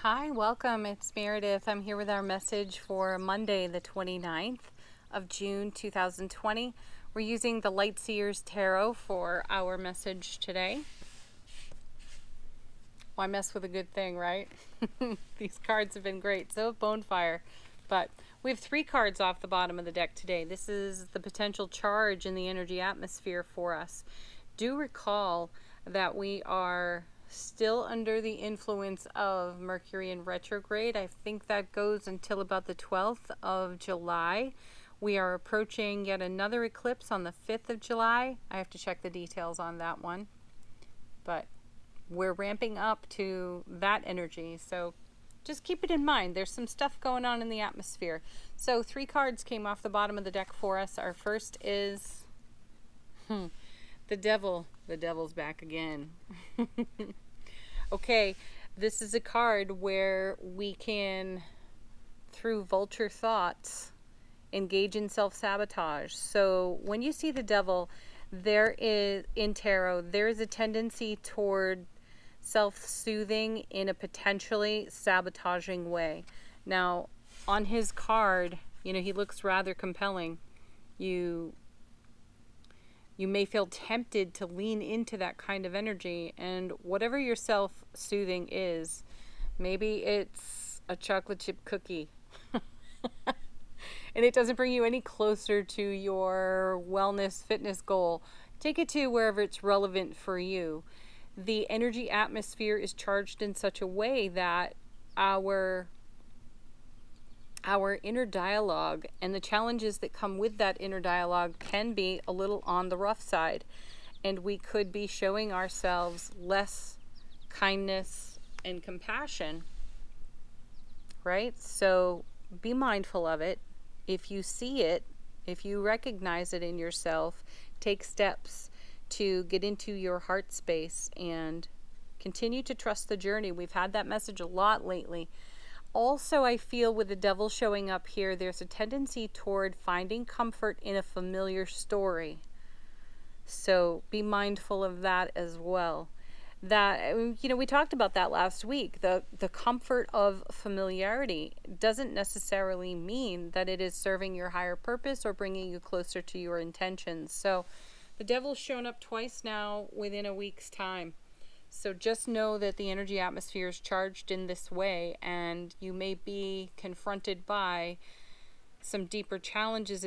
Hi, welcome. It's Meredith. I'm here with our message for Monday, the 29th of June, 2020. We're using the Lightseer's Tarot for our message today. Why mess with a good thing, right? These cards have been great. So have Bonefire. But we have 3 cards off the bottom of the deck today. This is the potential charge in the energy atmosphere for us. Do recall that we are still under the influence of Mercury in retrograde. I think that goes until about the 12th of July. We are approaching yet another eclipse on the 5th of July. I have to check the details on that one. But we're ramping up to that energy. So just keep it in mind. There's some stuff going on in the atmosphere. So 3 cards came off the bottom of the deck for us. Our first is the Devil. The Devil's back again. Okay, this is a card where we can, through vulture thoughts, engage in self-sabotage. So when you see the Devil, there is, in tarot, there is a tendency toward self-soothing in a potentially sabotaging way. Now, on his card, he looks rather compelling. You may feel tempted to lean into that kind of energy, and whatever your self-soothing is, maybe it's a chocolate chip cookie and it doesn't bring you any closer to your wellness fitness goal. Take it to wherever it's relevant for you. The energy atmosphere is charged in such a way that our inner dialogue and the challenges that come with that inner dialogue can be a little on the rough side, and we could be showing ourselves less kindness and compassion, right? So be mindful of it. If you see it, if you recognize it in yourself, take steps to get into your heart space and continue to trust the journey. We've had that message a lot lately. Also, I feel with the Devil showing up here, there's a tendency toward finding comfort in a familiar story. So be mindful of that as well. That, we talked about that last week. The comfort of familiarity doesn't necessarily mean that it is serving your higher purpose or bringing you closer to your intentions. So the Devil's shown up twice now within a week's time. So just know that the energy atmosphere is charged in this way, and you may be confronted by some deeper challenges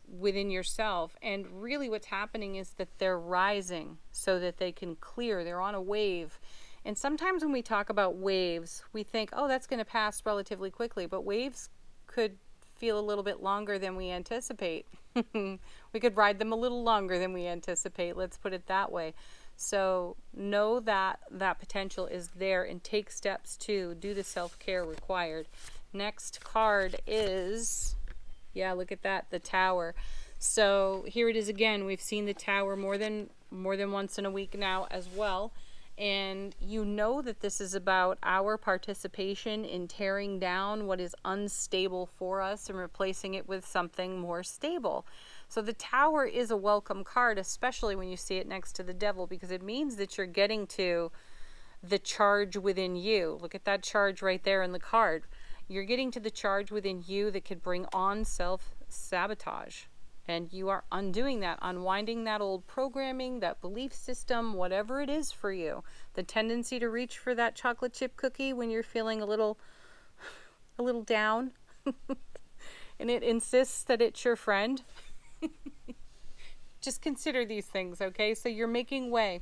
within yourself. And really what's happening is that they're rising so that they can clear. They're on a wave. And sometimes when we talk about waves, we think, oh, that's going to pass relatively quickly. But waves could feel a little bit longer than we anticipate. We could ride them a little longer than we anticipate. Let's put it that way. So know that that potential is there and take steps to do the self-care required. Next card is, look at that, the Tower. So here it is again. We've seen the Tower more than once in a week now as well. And you know that this is about our participation in tearing down what is unstable for us and replacing it with something more stable. So the Tower is a welcome card, especially when you see it next to the Devil, because it means that you're getting to the charge within you. Look at that charge right there in the card. You're getting to the charge within you that could bring on self-sabotage. And you are undoing that, unwinding that old programming, that belief system, whatever it is for you. The tendency to reach for that chocolate chip cookie when you're feeling a little down. And it insists that it's your friend. Just consider these things, okay? So you're making way.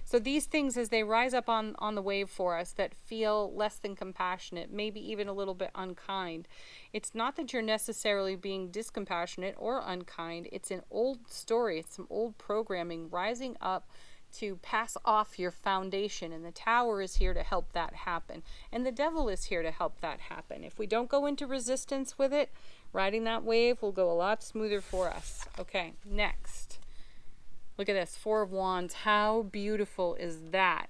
So these things, as they rise up on the wave for us that feel less than compassionate, maybe even a little bit unkind, it's not that you're necessarily being discompassionate or unkind. It's an old story. It's some old programming rising up to pass off your foundation. And the Tower is here to help that happen. And the Devil is here to help that happen. If we don't go into resistance with it, riding that wave will go a lot smoother for us. Okay, next. Look at this, 4 of Wands. How beautiful is that?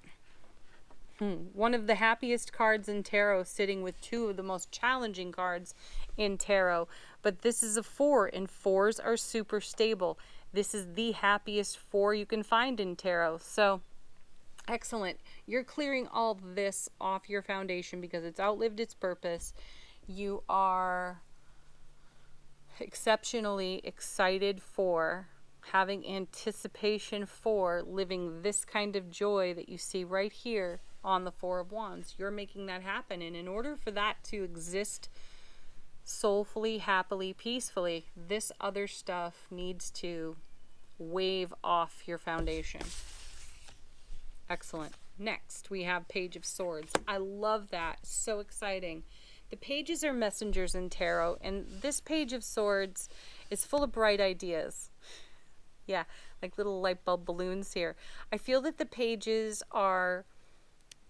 One of the happiest cards in tarot, sitting with 2 of the most challenging cards in tarot. But this is a 4, and 4s are super stable. This is the happiest 4 you can find in tarot. So Excellent. You're clearing all this off your foundation because it's outlived its purpose. You are exceptionally excited for, having anticipation for living this kind of joy that you see right here on the Four of Wands. You're making that happen. And in order for that to exist soulfully, happily, peacefully, this other stuff needs to wave off your foundation. Excellent. Next, we have Page of Swords. I love that. So exciting. The pages are messengers in tarot, and this Page of Swords is full of bright ideas. Yeah, like little light bulb balloons here. I feel that the pages are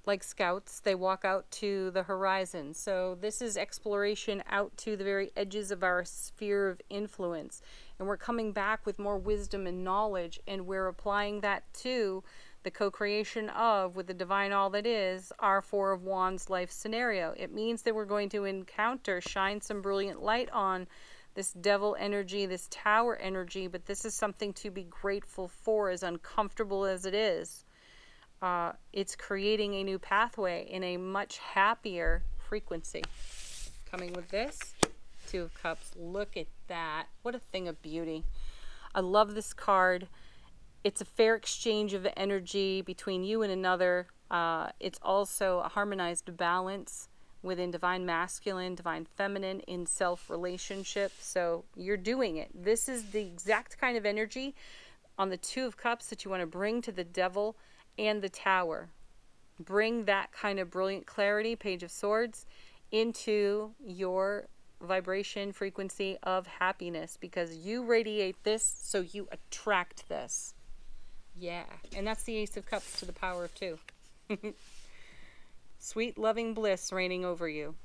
like scouts. They walk out to the horizon. So this is exploration out to the very edges of our sphere of influence. And we're coming back with more wisdom and knowledge, and we're applying that to the co-creation of, with the divine all that is, our Four of Wands life scenario. It means that we're going to encounter, shine some brilliant light on this devil energy, this tower energy, but this is something to be grateful for, as uncomfortable as it is. It's creating a new pathway in a much happier frequency. Coming with this, Two of Cups. Look at that. What a thing of beauty. I love this card. It's a fair exchange of energy between you and another. It's also a harmonized balance within divine masculine, divine feminine, in self-relationship. So you're doing it. This is the exact kind of energy on the Two of Cups that you want to bring to the devil and the tower. Bring that kind of brilliant clarity, Page of Swords, into your vibration frequency of happiness, because you radiate this, so you attract this. Yeah, and that's the Ace of Cups to the power of 2. Sweet, loving bliss reigning over you.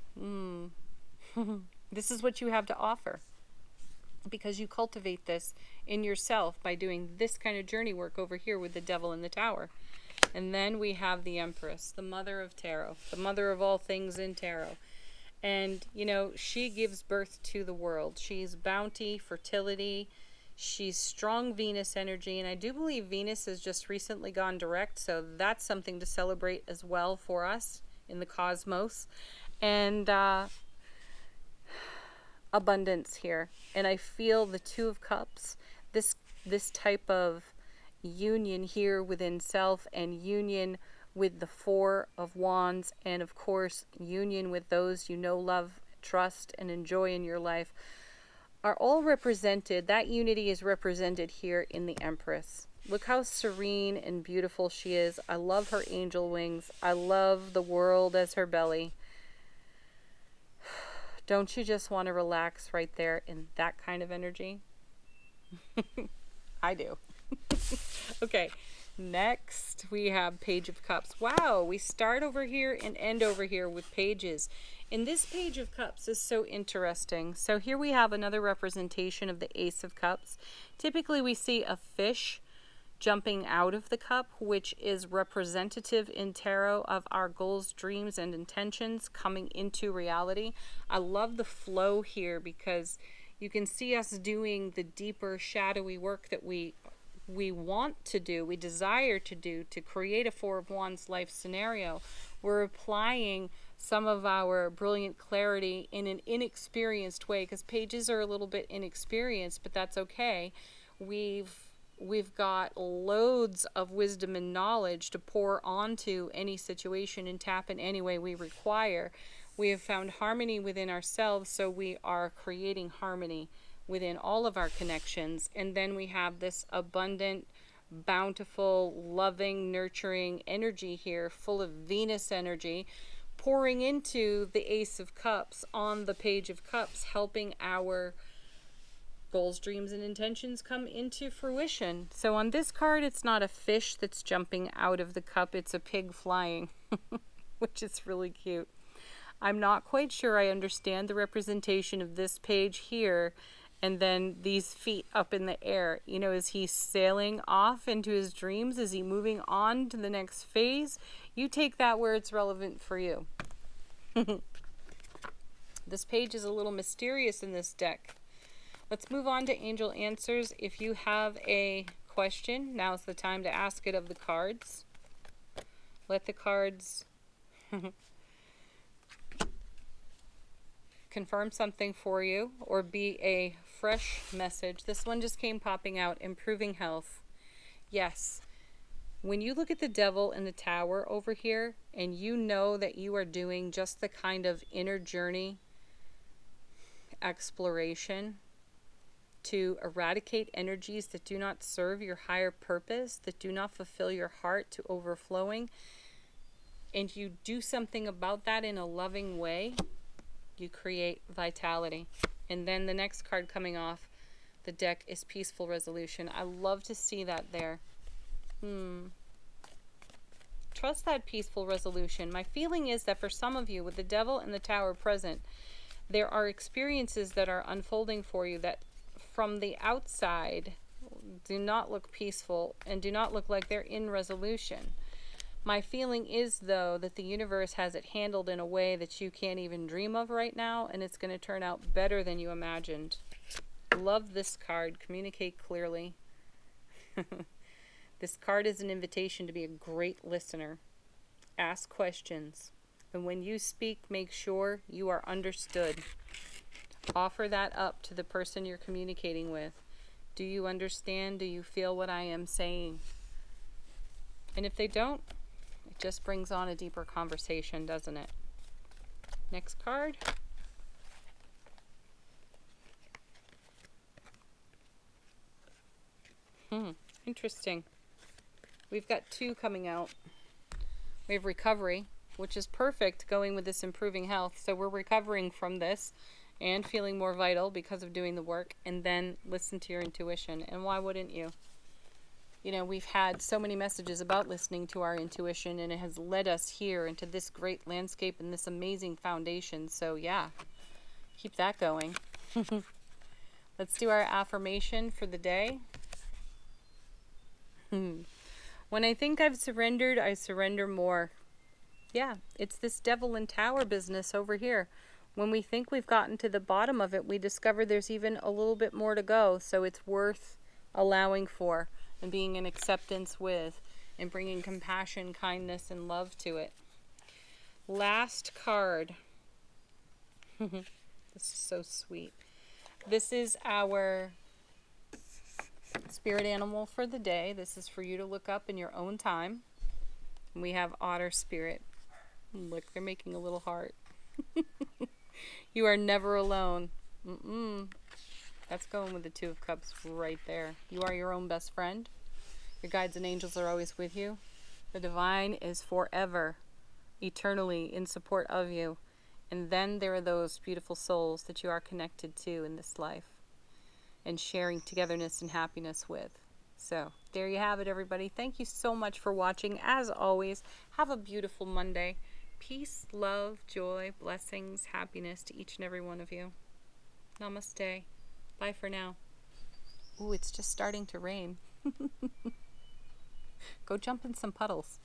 This is what you have to offer, because you cultivate this in yourself by doing this kind of journey work over here with the devil in the tower. And then we have the Empress, the mother of tarot, the mother of all things in tarot. And, you know, she gives birth to the world. She's bounty, fertility. She's strong Venus energy, and I do believe Venus has just recently gone direct, so that's something to celebrate as well for us in the cosmos. And abundance here. And I feel the Two of Cups, this type of union here within self, and union with the Four of Wands, and of course union with those you know, love, trust, and enjoy in your life, are all represented. That unity is represented here in the Empress. Look how serene and beautiful she is. I love her angel wings. I love the world as her belly. Don't you just want to relax right there in that kind of energy? I do. Okay, next we have Page of Cups. Wow, we start over here and end over here with pages. And this Page of Cups is so interesting. So here we have another representation of the Ace of Cups. Typically we see a fish jumping out of the cup, which is representative in tarot of our goals, dreams, and intentions coming into reality. I love the flow here, because you can see us doing the deeper shadowy work that we want to do, we desire to do, to create a Four of Wands life scenario. We're applying some of our brilliant clarity in an inexperienced way, because pages are a little bit inexperienced, but that's okay. We've got loads of wisdom and knowledge to pour onto any situation and tap in any way we require. We have found harmony within ourselves, so we are creating harmony within all of our connections. And then we have this abundant, bountiful, loving, nurturing energy here, full of Venus energy, pouring into the Ace of Cups on the Page of Cups, helping our goals, dreams, and intentions come into fruition. So on this card, it's not a fish that's jumping out of the cup, it's a pig flying, which is really cute. I'm not quite sure I understand the representation of this page here, and then these feet up in the air. You know, is he sailing off into his dreams? Is he moving on to the next phase? You take that where it's relevant for you. This page is a little mysterious in this deck. Let's move on to Angel Answers. If you have a question, now's the time to ask it of the cards. Let the cards confirm something for you or be a fresh message. This one just came popping out, improving health. Yes. When you look at the Devil in the Tower over here and you know that you are doing just the kind of inner journey exploration to eradicate energies that do not serve your higher purpose, that do not fulfill your heart to overflowing, and you do something about that in a loving way, you create vitality. And then the next card coming off the deck is Peaceful Resolution. I love to see that there. Trust that peaceful resolution. My feeling is that for some of you, with the Devil and the Tower present, there are experiences that are unfolding for you that from the outside do not look peaceful and do not look like they're in resolution. My feeling is, though, that the universe has it handled in a way that you can't even dream of right now, and it's going to turn out better than you imagined. Love this card. Communicate clearly. This card is an invitation to be a great listener. Ask questions. And when you speak, make sure you are understood. Offer that up to the person you're communicating with. Do you understand? Do you feel what I am saying? And if they don't, it just brings on a deeper conversation, doesn't it? Next card. Interesting. We've got two coming out. We have recovery, which is perfect going with this improving health. So we're recovering from this and feeling more vital because of doing the work. And then listen to your intuition. And why wouldn't you? You know, we've had so many messages about listening to our intuition, and it has led us here into this great landscape and this amazing foundation. So yeah, keep that going. Let's do our affirmation for the day. When I think I've surrendered, I surrender more. Yeah, it's this Devil and Tower business over here. When we think we've gotten to the bottom of it, we discover there's even a little bit more to go. So it's worth allowing for and being in acceptance with and bringing compassion, kindness, and love to it. Last card. This is so sweet. This is our spirit animal for the day. This is for you to look up in your own time. And we have Otter Spirit. Look, they're making a little heart. You are never alone. That's going with the Two of Cups right there. You are your own best friend. Your guides and angels are always with you. The divine is forever, eternally in support of you. And then there are those beautiful souls that you are connected to in this life and sharing togetherness and happiness with. So there you have it, everybody. Thank you so much for watching. As always, have a beautiful Monday. Peace, love, joy, blessings, happiness to each and every one of you. Namaste. Bye for now. Ooh, it's just starting to rain. Go jump in some puddles.